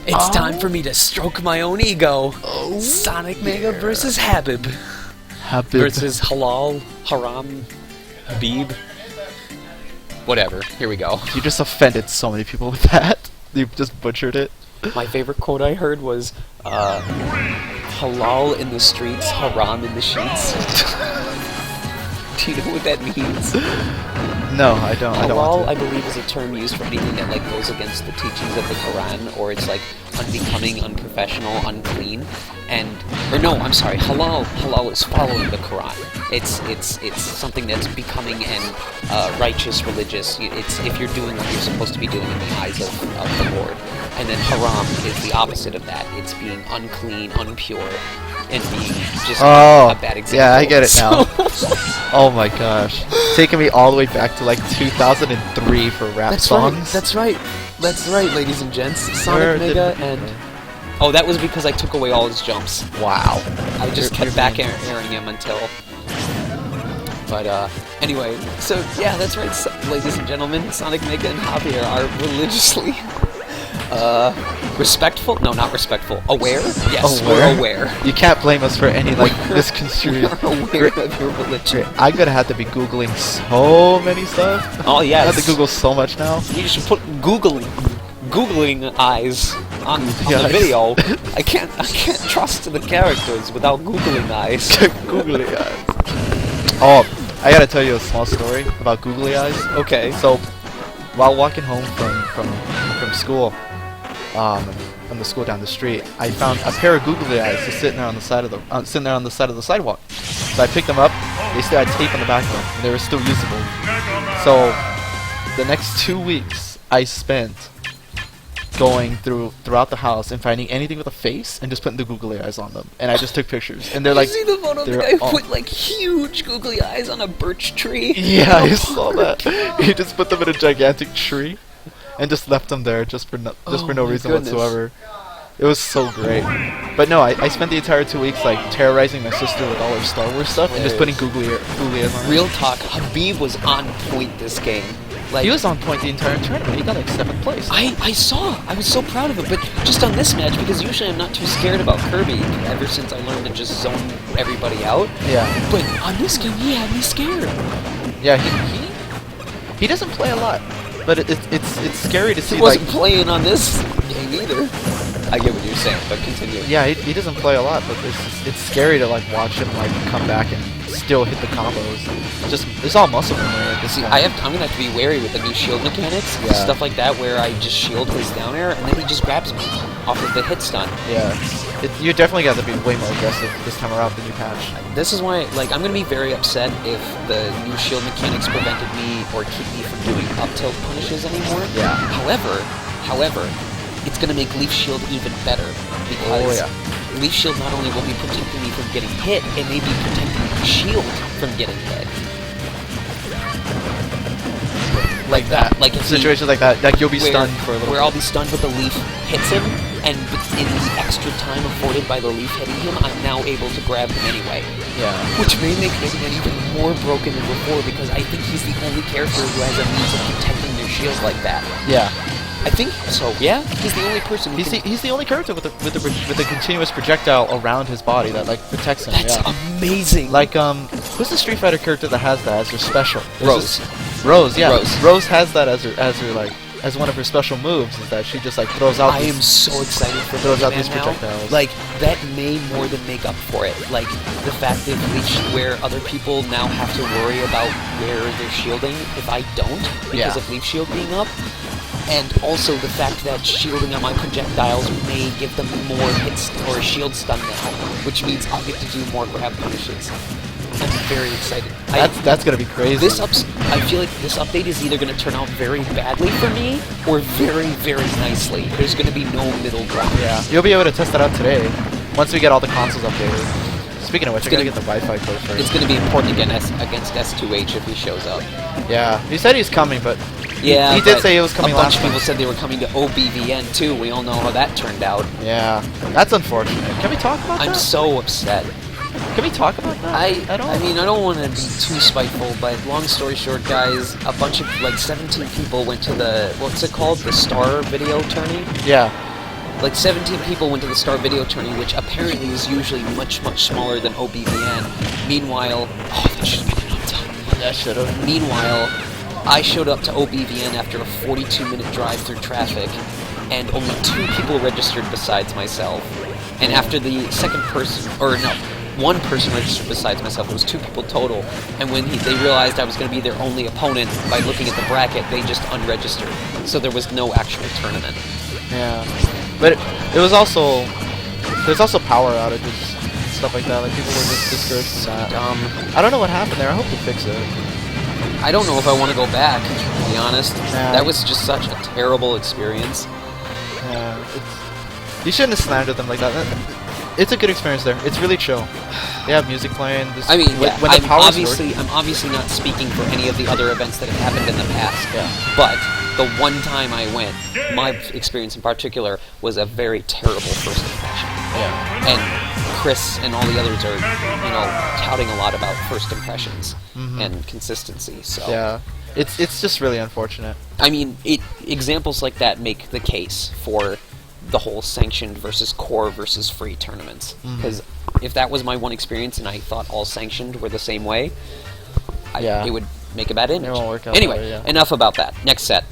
It's time for me to stroke my own ego. Sonic Mega versus Habib. Versus Halal, Haram, Habib. Whatever. Here we go. You just offended so many people with that. You just butchered it. My favorite quote I heard was, halal in the streets, haram in the sheets. Do you know what that means? No, I don't. I don't Halal, want to. I believe, is a term used for anything that like goes against the teachings of the Quran, or it's like unbecoming, unprofessional, unclean, or no, I'm sorry. Halal is following the Quran. It's something that's becoming and righteous, religious. It's if you're doing what you're supposed to be doing in the eyes of the Lord. And then haram is the opposite of that. It's being unclean, unpure, and being just a bad example. Yeah, I get it now. Oh my gosh. Taking me all the way back to like 2003 for rap songs. That's right, ladies and gents. Sonic Mega and... Oh, that was because I took away all his jumps. Wow. I just kept back airing him until... But, anyway, so, yeah, that's right, ladies and gentlemen. Sonic Mega and Javier are religiously... respectful? No, not respectful. Aware? Yes, we're aware. You can't blame us for any, like, misconstrued... We're aware of your religion. I'm gonna have to be Googling so many stuff. Oh, yes. I have to Google so much now. You should put Googling eyes on the video. I can't trust the characters without Googling eyes. Googly eyes. Oh, I gotta tell you a small story about Googly eyes. Okay. So, while walking home from school, from the school down the street, I found a pair of googly eyes just sitting there on the side of the sidewalk. So I picked them up. They still had tape on the back of them, and they were still usable. So the next 2 weeks, I spent going throughout the house and finding anything with a face and just putting the googly eyes on them. And I just took pictures. And they're like, you see the photo of the guy who put like huge googly eyes on a birch tree? Yeah, I saw that. He just put them in a gigantic tree and just left them there just for no reason whatsoever. It was so great. But no, I spent the entire 2 weeks like terrorizing my sister with all her Star Wars stuff and just putting googly eyes on. Real talk, Habib was on point this game. Like, he was on point the entire tournament. He got like 7th place. I saw. I was so proud of him. But just on this match, because usually I'm not too scared about Kirby ever since I learned to just zone everybody out. Yeah. But on this game, he had me scared. Yeah, he doesn't play a lot, but it's scary to see. He wasn't playing on this game either. I get what you're saying, but continue. Yeah, he doesn't play a lot, but it's scary to like watch him like come back and still hit the combos. It's all muscle memory at this point. I'm gonna have to be wary with the new shield mechanics, stuff like that, where I just shield his down air and then he just grabs me off of the hit stun. Yeah, you definitely got to be way more aggressive this time around with the new patch. This is why, like, I'm gonna be very upset if the new shield mechanics prevented me or keep me from doing up tilt punishes anymore. Yeah. However, it's gonna make Leaf Shield even better because Leaf Shield not only will be protecting me from getting hit, it may be protecting my shield from getting hit. Like that. Like if situations like that, like you'll be stunned for a little bit. Where I'll be stunned but the Leaf hits him, and in the extra time afforded by the Leaf hitting him, I'm now able to grab him anyway. Yeah. Which may make Megaman even more broken than before because I think he's the only character who has a means of protecting their shield like that. Yeah. I think so. Yeah, he's the only person. He's the only character with a continuous projectile around his body that like protects him. That's amazing. Like who's the Street Fighter character that has that as her special? Rose. Rose, yeah. Rose has that as her like as one of her special moves is that she just like throws out. I am so excited for throws out Megaman these now. projectiles. Like that may more than make up for it. Like the fact that where other people now have to worry about where they're shielding if I don't because of Leaf Shield being up. And also the fact that shielding on my projectiles may give them more hits or shield stun now, which means I'll get to do more grab punishes. I'm very excited. That's gonna be crazy. I feel like this update is either gonna turn out very badly for me or very, very nicely. There's gonna be no middle ground. Yeah, you'll be able to test that out today once we get all the consoles updated. Speaking of which, I gotta get the Wi-Fi code first. It's gonna be important against S2H if he shows up. Yeah, he said he's coming, but yeah, he did say he was coming last time. A bunch of people said they were coming to OBVN too. We all know how that turned out. Yeah, that's unfortunate. Can we talk about that? I'm so upset. Can we talk about that? I mean, I don't want to be too spiteful, but long story short, guys, a bunch of, like, 17 people went to the, what's it called? The Star video tourney? Yeah. like 17 people went to the Star Video Tourney, which apparently is usually much smaller than OBVN. Meanwhile, oh, that should have been enough time. That should have. Meanwhile, I showed up to OBVN after a 42-minute drive through traffic, and only 2 people registered besides myself. And after the second person, or no, 1 person registered besides myself, it was 2 people total, and when they realized I was going to be their only opponent by looking at the bracket, they just unregistered. So there was no actual tournament. Yeah. But it was also, there's also power outages, stuff like that, like people were just discouraged from that. I don't know what happened there, I hope they fix it. I don't know if I want to go back, to be honest. Yeah. That was just such a terrible experience. Yeah, you shouldn't have slandered them like that. It's a good experience there. It's really chill. They have music playing. I mean, when the I'm power's obviously not speaking for any of the other events that have happened in the past. Yeah. But the one time I went, my experience in particular was a very terrible first impression. Yeah. And Chris and all the others are, touting a lot about first impressions and consistency. So yeah, it's just really unfortunate. I mean, examples like that make the case for the whole sanctioned versus core versus free tournaments. Because if that was my one experience and I thought all sanctioned were the same way, it would make a bad image. It won't work out anyway, that way, yeah. enough about that. Next set.